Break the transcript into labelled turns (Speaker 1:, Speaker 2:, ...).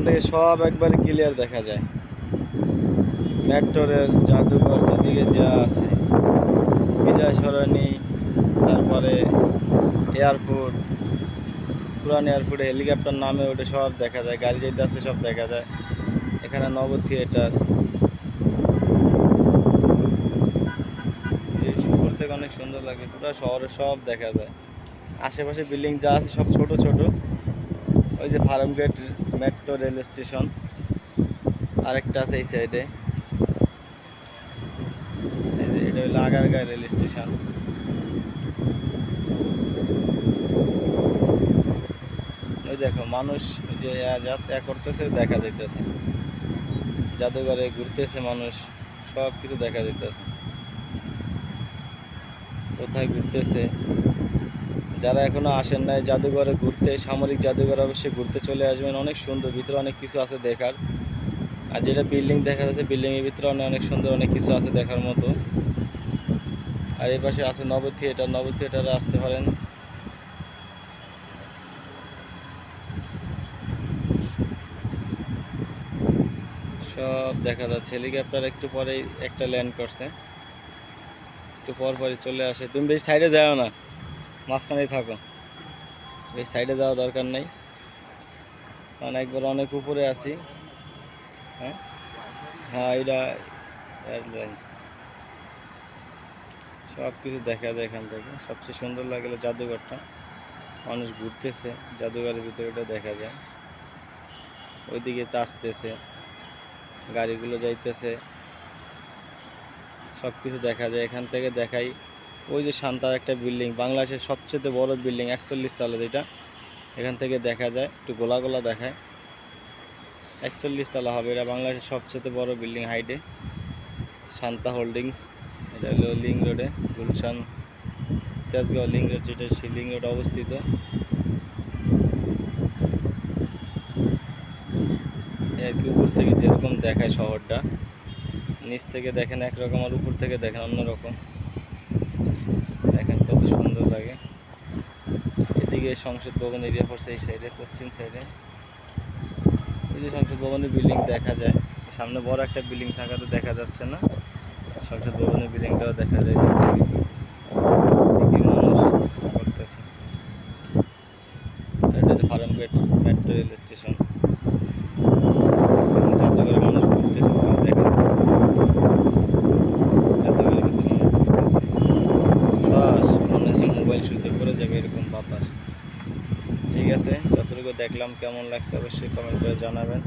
Speaker 1: থেকে সব একবারে ক্লিয়ার দেখা যায়। মেট্রো রেল, জাদুঘর যেদিকে যা আছে, বিজয় সরণি, তারপরে এয়ারপোর্ট, পুরান এয়ারপোর্টে হেলিকপ্টার নামে ওঠে, সব দেখা যায়। গাড়ি যাইতে আছে সব দেখা যায়। এখানে নগর থিয়েটার, এই উপর থেকে অনেক সুন্দর লাগে। পুরো শহরে সব দেখা যায়। আশেপাশে বিল্ডিং যা আছে সব ছোট ছোট। ওই যে ফার্মগেট মেট্রো রেল স্টেশন, আরেকটা আছে এই সাইডে। এটা হলো আগারগাঁও রেল স্টেশন। ওই দেখো মানুষ যে যাতায়াত করতেছে দেখা যাইতেছে, জাদুঘরে ঘুরতেছে মানুষ, সব কিছু দেখা যাইতেছে। কোথায় ঘুরতেছে, যারা এখনো আসেন নাই জাদুঘরে ঘুরতে, সামরিক জাদুঘর অবশ্যই ঘুরতে চলে আসবেন। অনেক সুন্দর, ভিতরে অনেক কিছু আছে দেখার। আর যেটা বিল্ডিং দেখা যাচ্ছে, বিল্ডিং এর ভিতরে অনেক অনেক সুন্দর অনেক কিছু আছে দেখার মতো। আর এই পাশে আছে নব থিয়েটার, নব থিয়েটারে আসতে পারেন। সব দেখা যাচ্ছে। হেলিকপ্টার একটু পরেই একটা ল্যান্ড করছে, একটু পর পরই চলে আসে। তুমি বেশি সাইডে যাও না, মাঝখানেই থাকো, বেশি সাইডে যাওয়া দরকার নেই, কারণ একবার অনেক উপরে আছি। হ্যাঁ, হ্যাঁ, এটা এয়ারলাইন। সব কিছু দেখা যায় এখান থেকে। সবচেয়ে সুন্দর লাগলো জাদুঘরটা, মানুষ ঘুরতেছে জাদুঘরের ভিতরে, ওটা দেখা যায়। ওইদিকে তো আসতেছে, গাড়িগুলো যাইতেছে, সব কিছু দেখা যায় এখান থেকে। দেখাই ওই যে শান্তার একটা বিল্ডিং, বাংলাদেশের সবচেয়ে বড় বিল্ডিং, 41 তলা, যেটা এখান থেকে দেখা যায়। একটু গোলা গোলা দেখায়, 41 তলা হবে। এটা বাংলাদেশের সবচেয়ে বড় বিল্ডিং হাইটে, শান্তা হোল্ডিংস। এটা হলো লিং রোডে, গুলশান তেজগাঁও লিং রোড, যেটা সেই লিং রোড অবস্থিত। আর কি উপর থেকে যেরকম দেখায় শহরটা, নিচ থেকে দেখেন একরকম, আর উপর থেকে দেখেন অন্যরকম। দেখেন কত সুন্দর লাগে। এদিকে সংসদ ভবন এরিয়া পড়ছে এই সাইডে, পশ্চিম সাইডে। এই যে সংসদ ভবনের বিল্ডিং দেখা যায়, সামনে বড় একটা বিল্ডিং থাকাতে দেখা যাচ্ছে না। সংসদ ভবনের বিল্ডিংটাও দেখা যায় এদিকে মানুষ করতেছে। এটা হচ্ছে ফার্মগেট মেট্রো রেল স্টেশন, জাদুঘরে মানুষ ঘুরতেছে তাও দেখা যাচ্ছে। জাদুঘরের ভিতরে মানুষ ঘুরতেছে, বাতাস মনে হচ্ছে মোবাইল শুতে পড়ে যাবে এরকম বাতাস। ঠিক আছে, যতটুকু দেখলাম কেমন লাগছে অবশ্যই কমেন্ট করে জানাবেন।